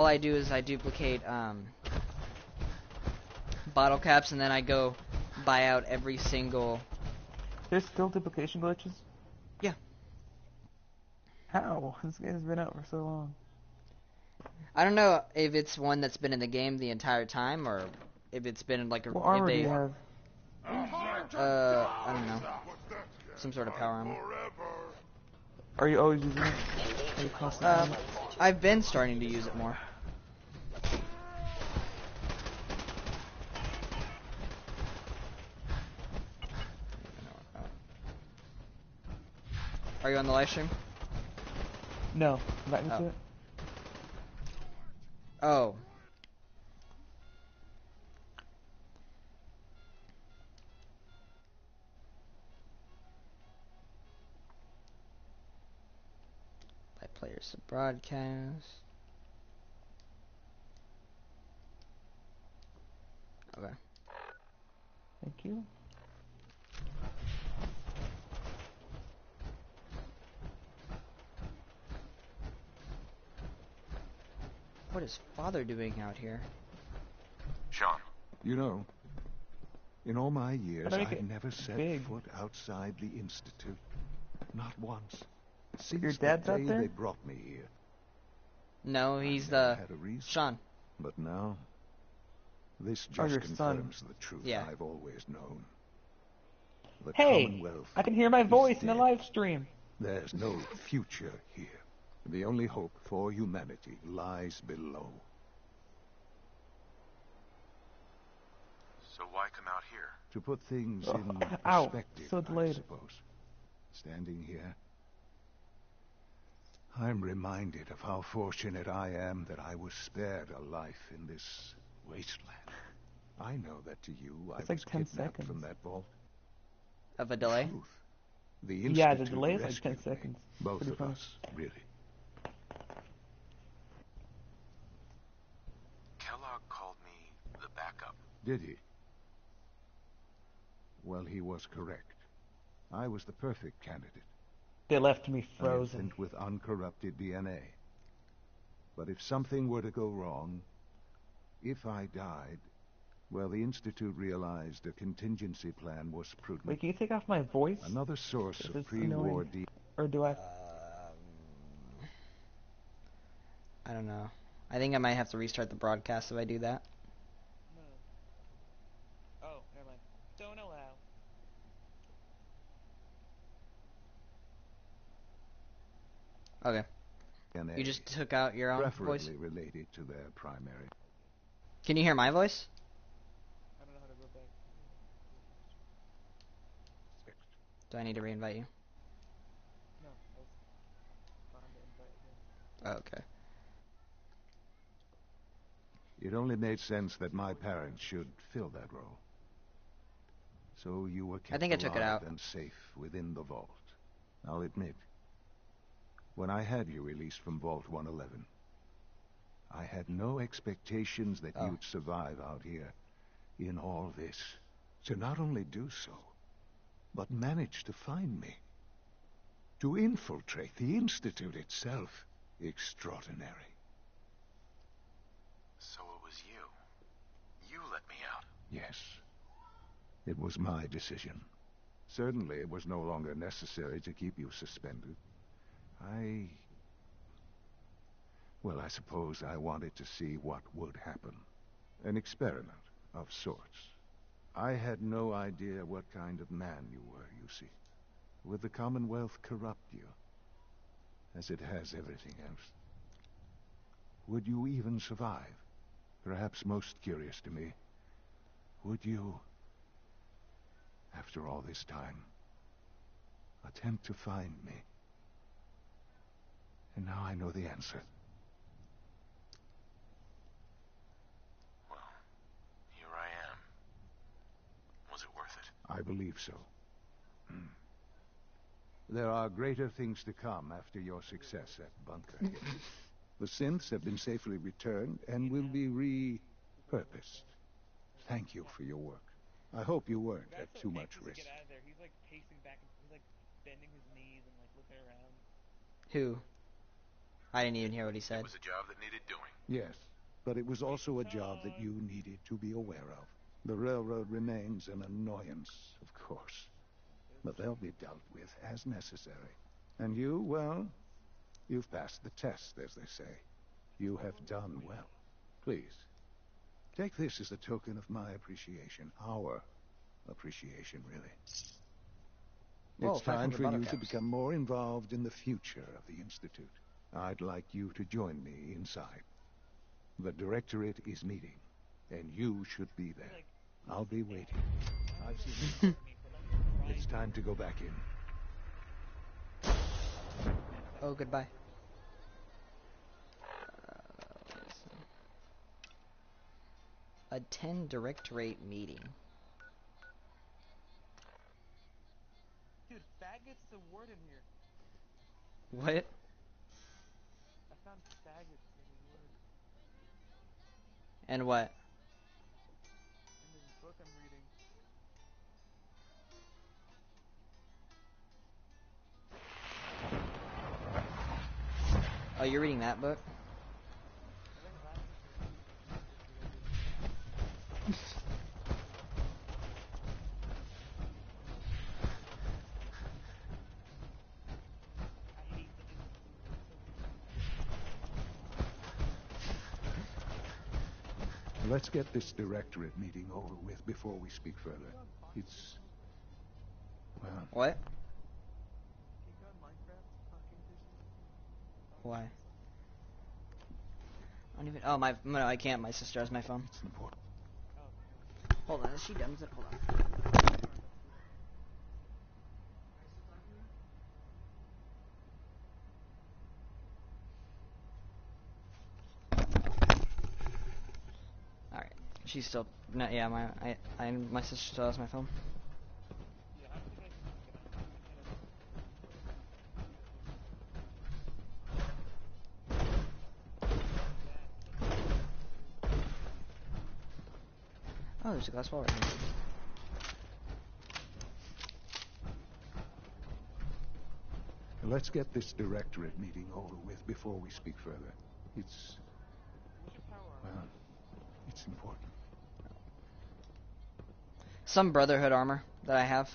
all I do is I duplicate bottle caps, and then I go buy out every single. There's still duplication glitches? Yeah. How? This game's been out for so long. I don't know if it's one that's been in the game the entire time, or if it's been like a. What armor do you have? I don't know. Some sort of power armor. Are you always using it? Are you constantly? I've been starting to use it more. Are you on the live stream? No. Invite me to it? Oh. By players to broadcast. Okay. Thank you. What is father doing out here? Sean. You know, in all my years, I've never set foot outside the Institute. Not once. Since your dad's the out day there? they brought me here. No, he's the Sean. But now, this just confirms the truth I've always known. The Commonwealth I can hear my voice in the live stream. There's no future here. The only hope for humanity lies below. So why come out here? To put things in perspective, so delayed. I suppose. Standing here, I'm reminded of how fortunate I am that I was spared a life in this wasteland. I know that to you, I was kidnapped from that vault. Of a delay? The the delay is like 10 seconds. Both of us, really. Kellogg called me the backup. Did he? Well, he was correct. I was the perfect candidate. They left me frozen. An infant with uncorrupted DNA. But if something were to go wrong, if I died, well, the Institute realized a contingency plan was prudent. Wait, can you take off my voice? Another source of pre-war Or do I? I don't know. I think I might have to restart the broadcast if I do that. No. Oh, never mind. Don't allow. Okay. You just took out your own voice? Preferably related to their primary. Can you hear my voice? I don't know how to go back. Do I need to reinvite you? No, I was trying to invite him. Oh, okay. It only made sense that my parents should fill that role. So you were kept alive and safe within the vault. I'll admit, when I had you released from Vault 111, I had no expectations that you'd survive out here in all this. To not only do so, but manage to find me. To infiltrate the Institute itself. Extraordinary. So it was you. You let me out. Yes. It was my decision. Certainly it was no longer necessary to keep you suspended. Well, I suppose I wanted to see what would happen. An experiment of sorts. I had no idea what kind of man you were, you see. Would the Commonwealth corrupt you? As it has everything else? Would you even survive? Perhaps most curious to me, would you, after all this time, attempt to find me? And now I know the answer. Well, here I am. Was it worth it? I believe so. There are greater things to come after your success at Bunker Hill. The synths have been safely returned and will be repurposed. Thank you for your work. I hope you weren't at too much risk. Get out of there. He's like pacing back and he's like bending his knees and like looking around. Who? I didn't even hear what he said. It was a job that needed doing. Yes, but it was also a job that you needed to be aware of. The railroad remains an annoyance, of course, but they'll be dealt with as necessary. And you, well, you've passed the test, as they say. You have done well. Please, take this as a token of my appreciation. Our appreciation, really. It's time for you to become more involved in the future of the Institute. I'd like you to join me inside. The Directorate is meeting, and you should be there. I'll be waiting. I've seen it. It's time to go back in. Oh, goodbye. Attend Directorate meeting. Dude, faggot's the word in here. What? I found faggot's as a word. And what? In this book I'm reading. Oh, you're reading that book? I think last Let's get this Directorate meeting over with before we speak further. It's... well... What? Can you go on Minecraft? Why? I don't even... Oh, no, I can't. My sister has my phone. It's important. Hold on, is she done with it? Hold on. Alright. She's still... No, yeah, my sister still has my phone. Yeah, I don't think I can get on. Oh, there's a glass wall right here. Let's get this Directorate meeting over with before we speak further. It's... well, it's important. Some Brotherhood armor that I have.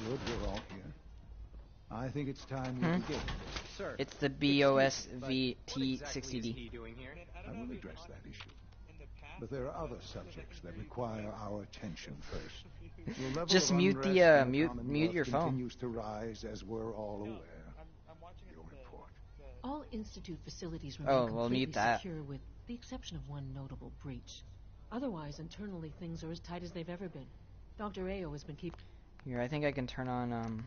Good, we're all here. I think it's time we begin. Sir, It's the BOSVT60D. I will address that issue. But there are other subjects that require our attention first. The level Just of mute unrest the, in mute Commonwealth your phone. continues to rise, as we're all aware. I'm watching Your report. All Institute facilities remain Oh, well, mute completely that. secure with the exception of one notable breach. Otherwise, internally, things are as tight as they've ever been. Dr. Ayo has been keeping... Here, I think I can turn on,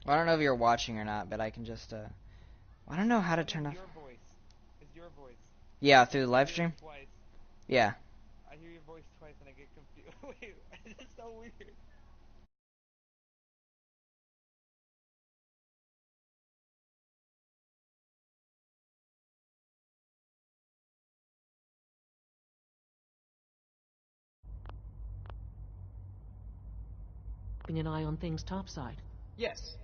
I don't know if you're watching or not, but I can just, I don't know how to turn off... Your voice. It's your voice. Yeah, through the live stream? Twice. Yeah. I hear your voice twice and I get confused. Wait, it's so weird. an eye on things topside. yes.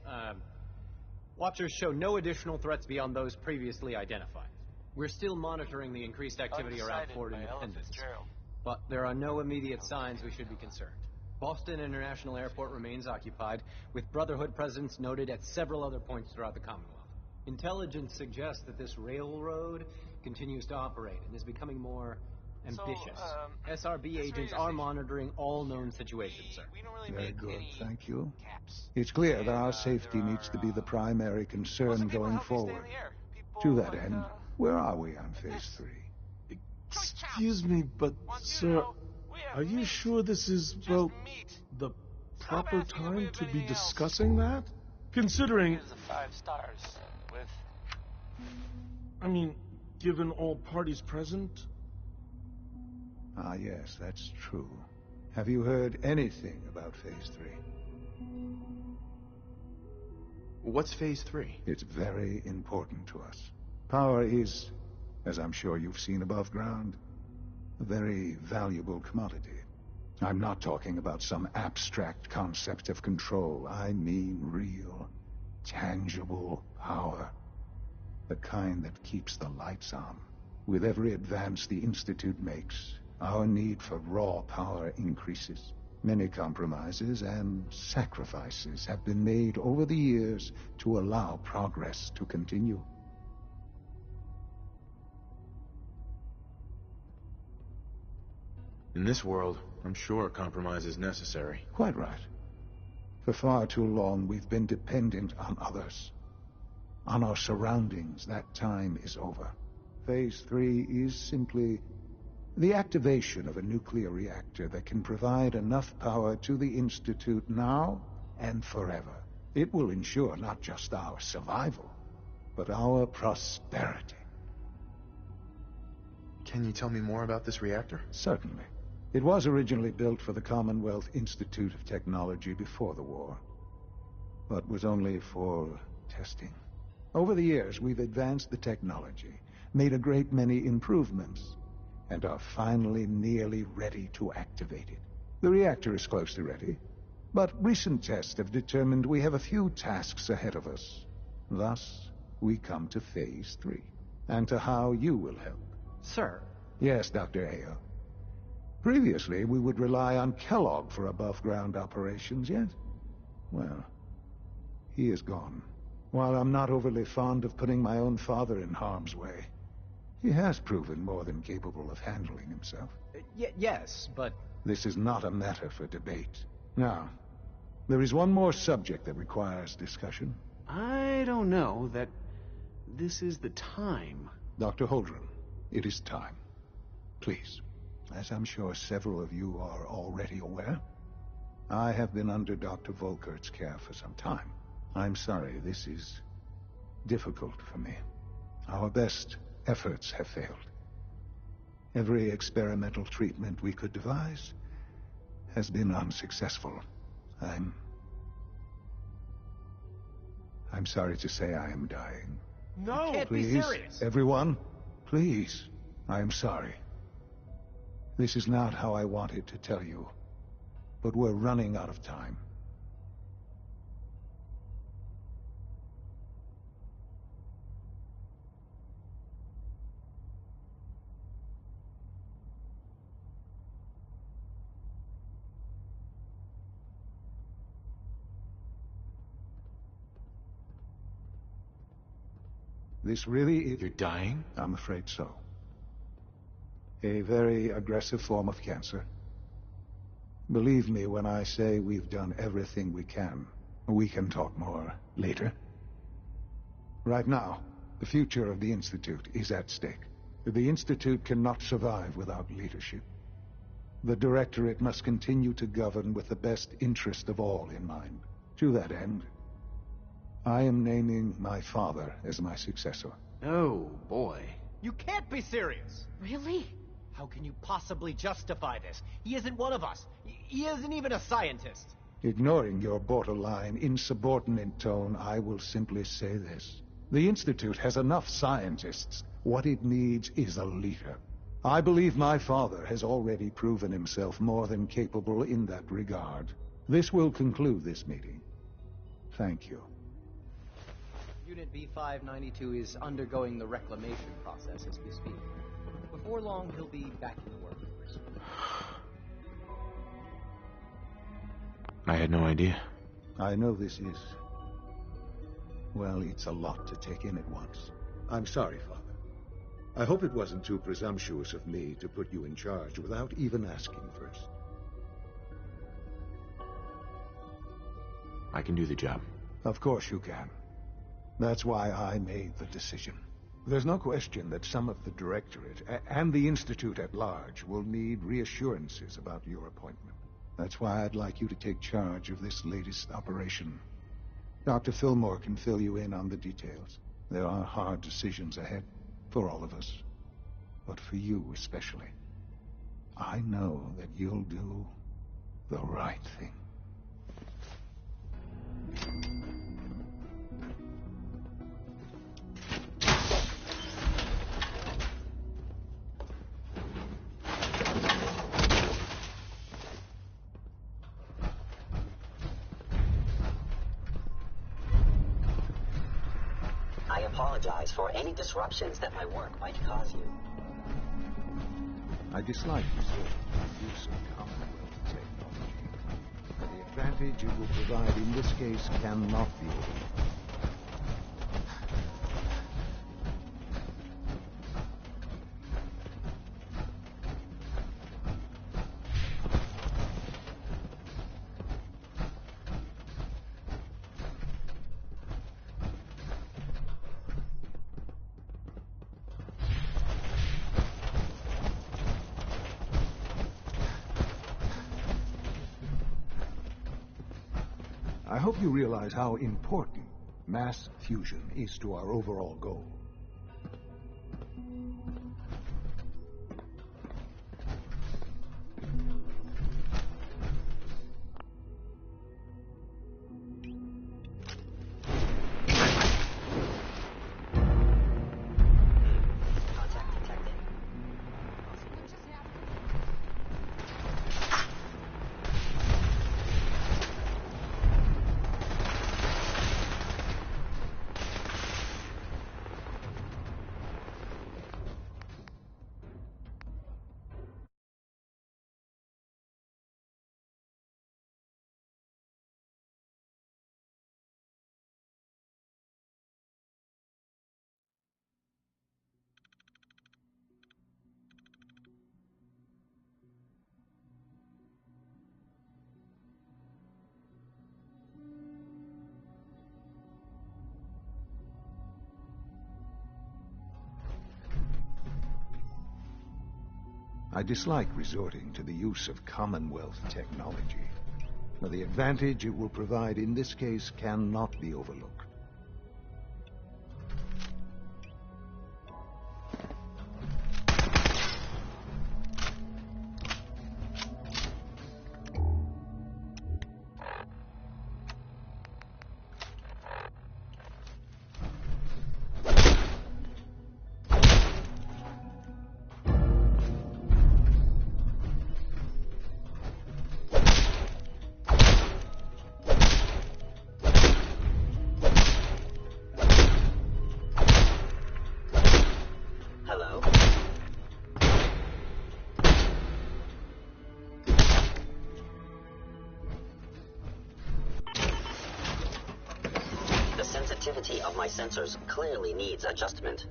Watchers show no additional threats beyond those previously identified. We're still monitoring the increased activity around Fort Independence, but there are no immediate signs we should be concerned. Boston International Airport remains occupied, with Brotherhood presence noted at several other points throughout the Commonwealth. Intelligence suggests that this railroad continues to operate and is becoming more ambitious. SRB agents are monitoring all known situations, sir. Very good, thank you. It's clear that our safety needs to be the primary concern going forward. To that end, where are we on Phase 3? Excuse me, but, sir, are you sure this is, well, the proper time to be discussing that? Considering... I mean, given all parties present? Ah, yes, that's true. Have you heard anything about Phase 3? What's Phase 3? It's very important to us. Power is, as I'm sure you've seen above ground, a very valuable commodity. I'm not talking about some abstract concept of control. I mean real, tangible power. The kind that keeps the lights on. With every advance the Institute makes, our need for raw power increases. Many compromises and sacrifices have been made over the years to allow progress to continue. In this world, I'm sure compromise is necessary. Quite right. For far too long, we've been dependent on others. On our surroundings. That time is over. Phase 3 is simply the activation of a nuclear reactor that can provide enough power to the Institute now and forever. It will ensure not just our survival, but our prosperity. Can you tell me more about this reactor? Certainly. It was originally built for the Commonwealth Institute of Technology before the war, but was only for testing. Over the years, we've advanced the technology, made a great many improvements, and are finally nearly ready to activate it. The reactor is close to ready, but recent tests have determined we have a few tasks ahead of us. Thus, we come to Phase 3, and to how you will help. Sir. Yes, Dr. Ayo. Previously, we would rely on Kellogg for above-ground operations, yet, well, he is gone. While I'm not overly fond of putting my own father in harm's way, he has proven more than capable of handling himself. Yes, but... This is not a matter for debate. Now, there is one more subject that requires discussion. I don't know that this is the time. Dr. Holdren, it is time. Please. As I'm sure several of you are already aware, I have been under Dr. Volkert's care for some time. I'm sorry, this is difficult for me. Our best efforts have failed. Every experimental treatment we could devise has been unsuccessful. I'm sorry to say I am dying. No! You can't Please, be serious! Everyone, please. I am sorry. This is not how I wanted to tell you, but we're running out of time. This really is... You're dying? I'm afraid so. A very aggressive form of cancer. Believe me when I say we've done everything we can. We can talk more later. Right now, the future of the Institute is at stake. The Institute cannot survive without leadership. The Directorate must continue to govern with the best interest of all in mind. To that end, I am naming my father as my successor. Oh, boy. You can't be serious! Really? How can you possibly justify this? He isn't one of us. He isn't even a scientist. Ignoring your borderline, insubordinate tone, I will simply say this. The Institute has enough scientists. What it needs is a leader. I believe my father has already proven himself more than capable in that regard. This will conclude this meeting. Thank you. Unit B592 is undergoing the reclamation process as we speak. Before long, he'll be back in the workforce. I had no idea. I know this is... well, it's a lot to take in at once. I'm sorry, Father. I hope it wasn't too presumptuous of me to put you in charge without even asking first. I can do the job. Of course you can. That's why I made the decision. There's no question that some of the Directorate, and the Institute at large, will need reassurances about your appointment. That's why I'd like you to take charge of this latest operation. Dr. Fillmore can fill you in on the details. There are hard decisions ahead, for all of us. But for you especially. I know that you'll do the right thing. apologize for any disruptions that my work might cause you. I dislike resorting to the use of Commonwealth technology. But the advantage it will provide in this case cannot be overlooked. I hope you realize how important mass fusion is to our overall goal. I dislike resorting to the use of Commonwealth technology. But the advantage it will provide in this case cannot be overlooked. The sensitivity of my sensors clearly needs adjustment.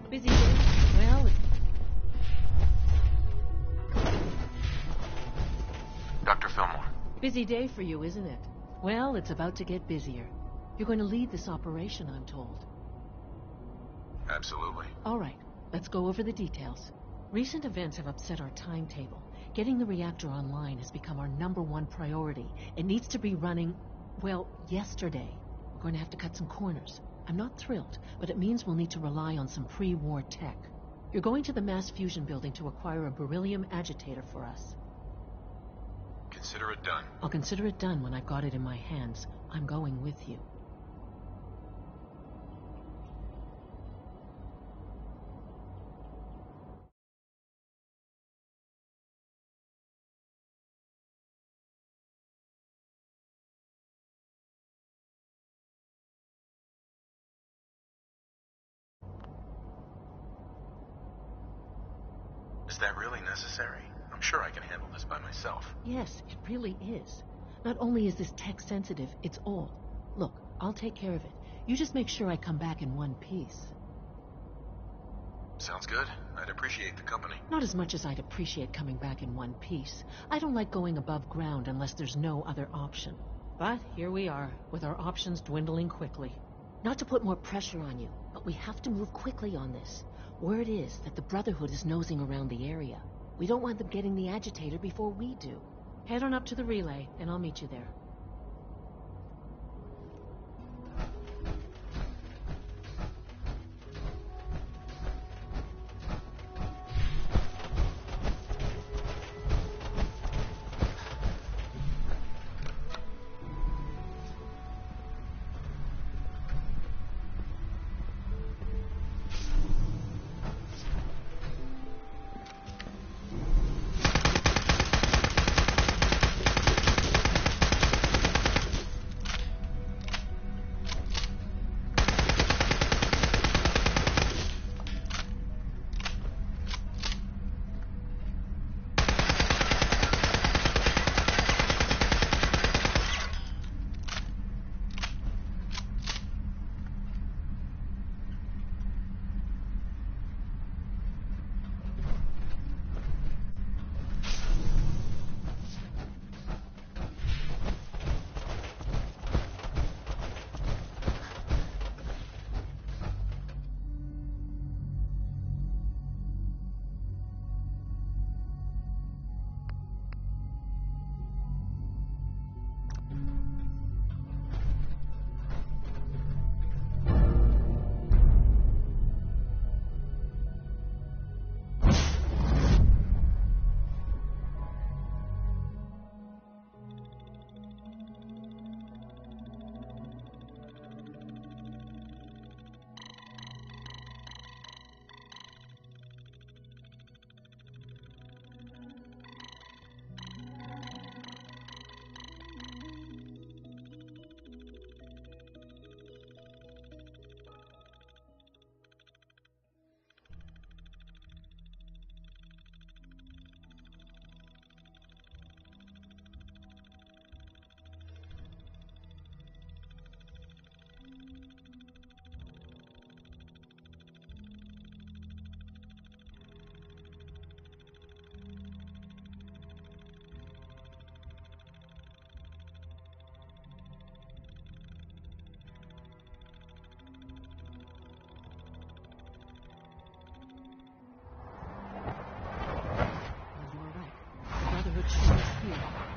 Busy day? Well, Dr. Fillmore. busy day for you, isn't it? Well, it's about to get busier. You're going to lead this operation, I'm told. Absolutely. All right, let's go over the details. Recent events have upset our timetable. Getting the reactor online has become our #1 priority. It needs to be running, well, yesterday. We're going to have to cut some corners. I'm not thrilled, but it means we'll need to rely on some pre-war tech. You're going to the mass fusion building to acquire a beryllium agitator for us. Consider it done. I'll consider it done when I've got it in my hands. I'm going with you. Is that really necessary? I'm sure I can handle this by myself. Yes, it really is. Not only is this tech sensitive, it's all. Look, I'll take care of it. You just make sure I come back in one piece. Sounds good. I'd appreciate the company. Not as much as I'd appreciate coming back in one piece. I don't like going above ground unless there's no other option. But here we are, with our options dwindling quickly. Not to put more pressure on you, but we have to move quickly on this. Word is that the Brotherhood is nosing around the area. We don't want them getting the agitator before we do. Head on up to the relay, and I'll meet you there.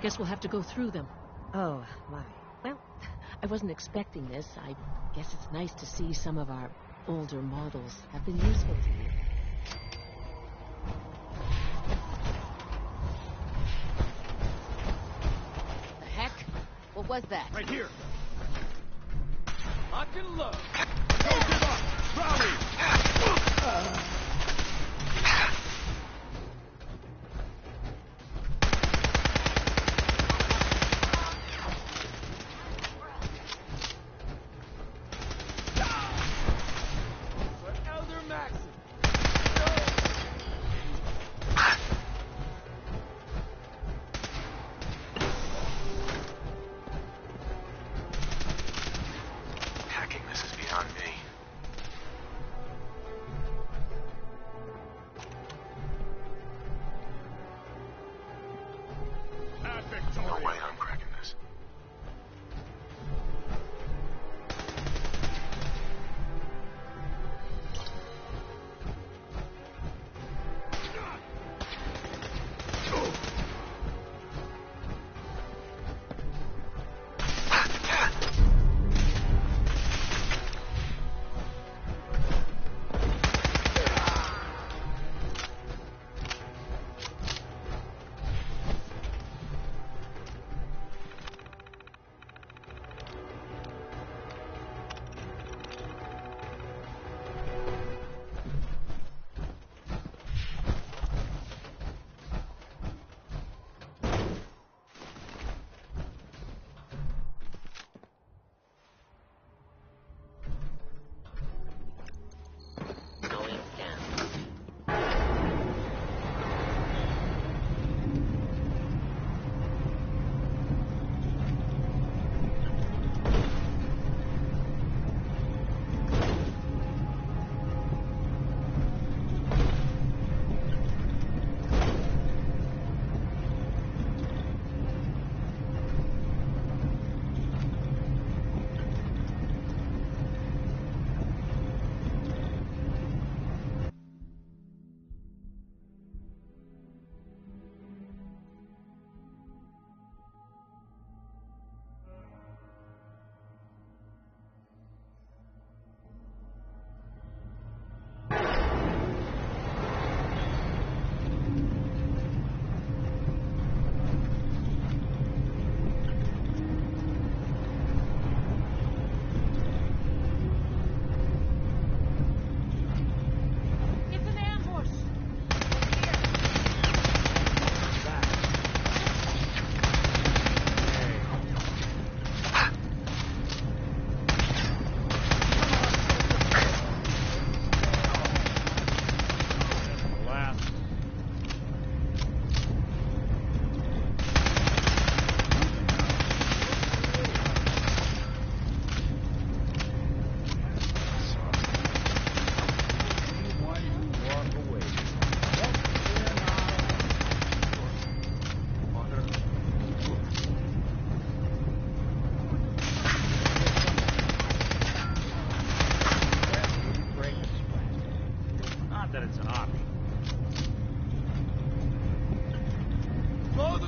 Guess we'll have to go through them. Oh, my. Well, I wasn't expecting this. I guess it's nice to see some of our older models have been useful to you. The heck? What was that? Right here. Lock and load. Don't give up. Rally.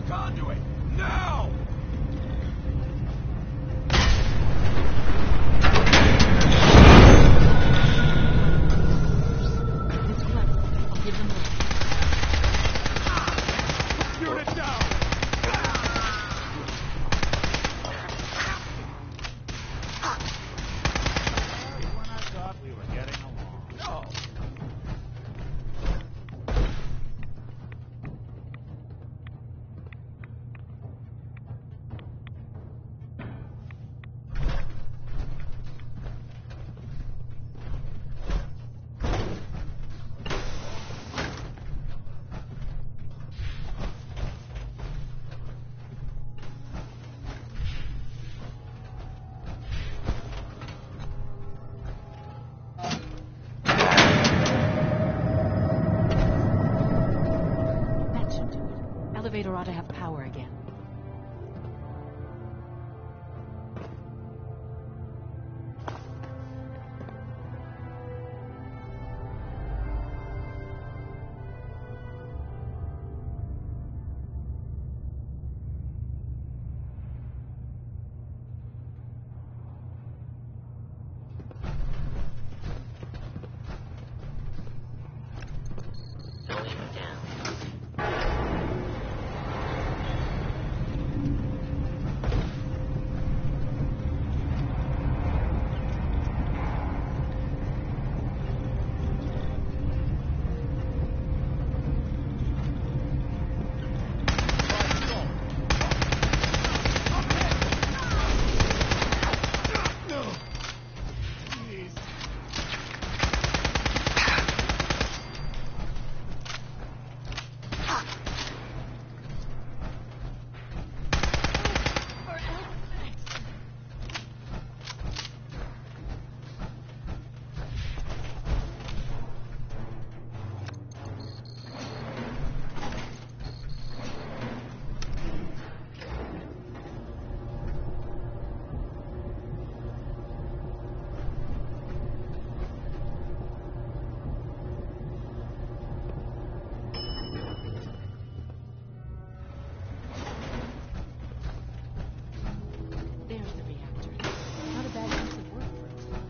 the conduit! Now! It's clever. I'll give them a Unit down! When I thought we were getting along. No! That should do it. Elevator ought to have power again. Going down. There's the reactor. Not a bad piece of work for its time.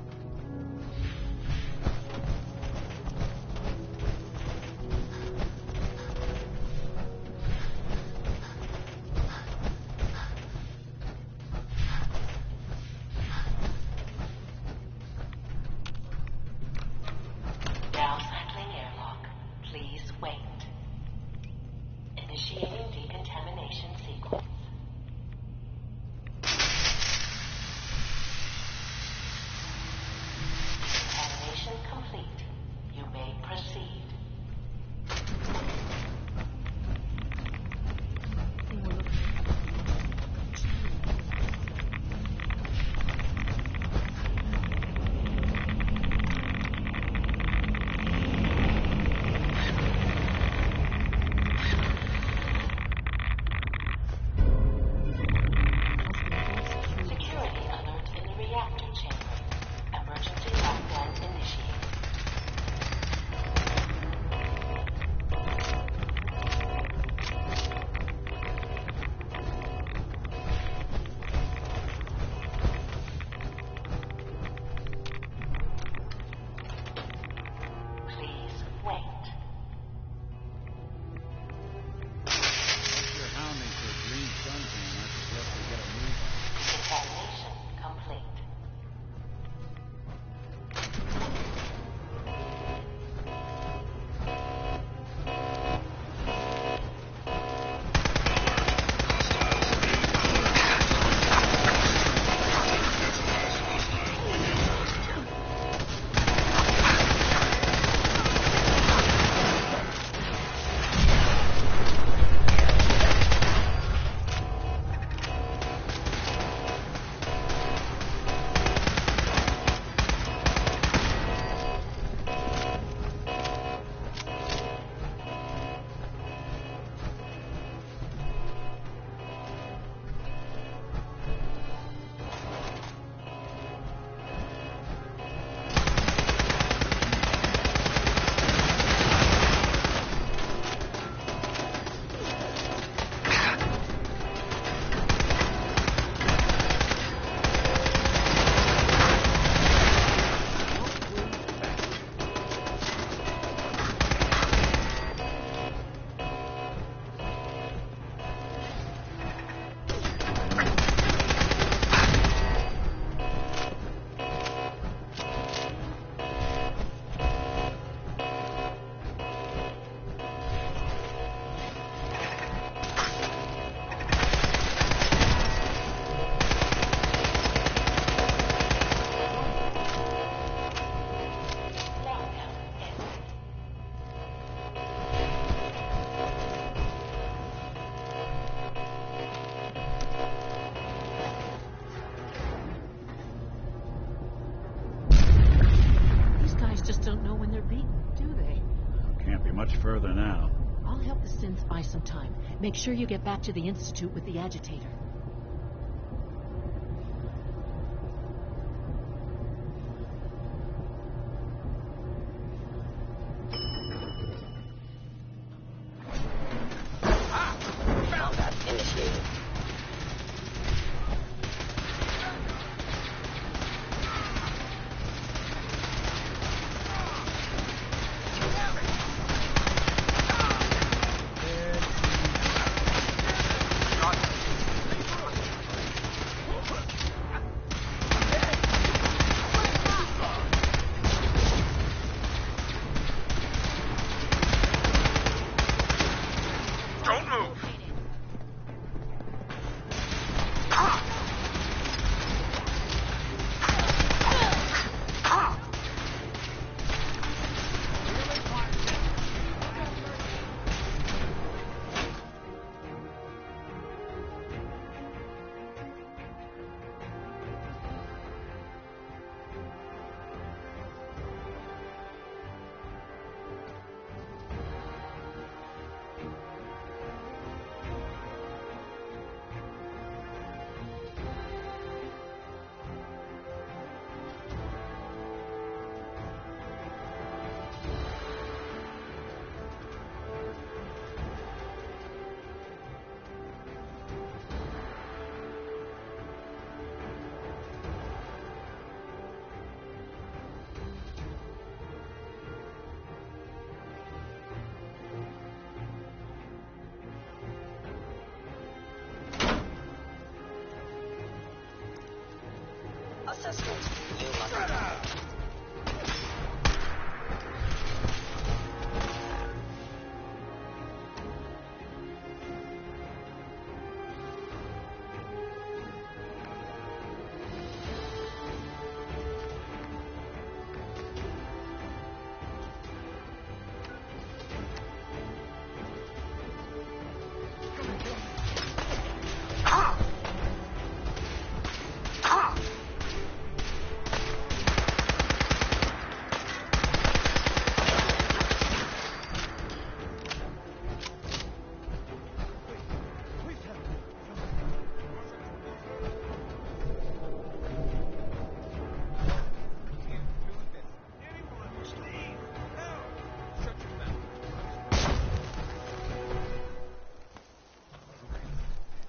Down cycling airlock. Please wait. Initiating decontamination sequence. Decontamination complete. You may proceed. Thing we're looking some time. Make sure you get back to the Institute with the agitator. Combat initiated. Don't move! Assessment. You must.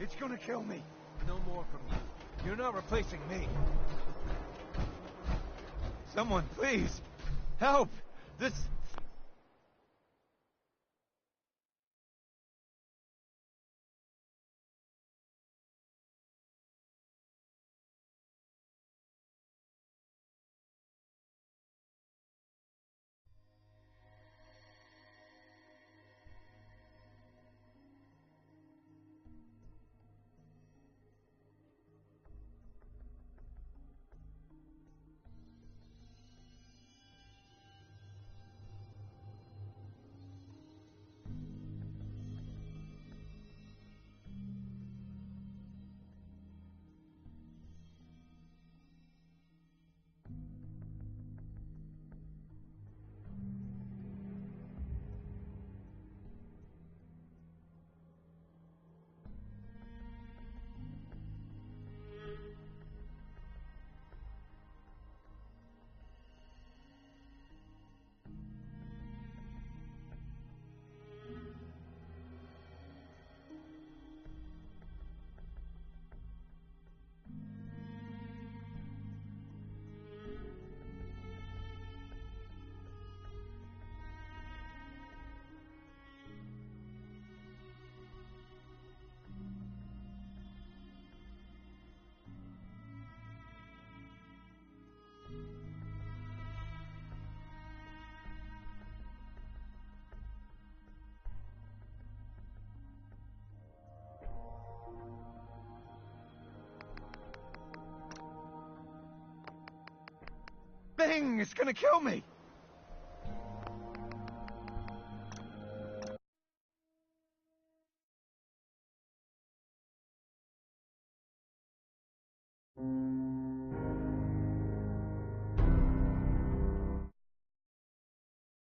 It's gonna kill me. No more from you. You're not replacing me. Someone, please. Help! This... thing is gonna kill me!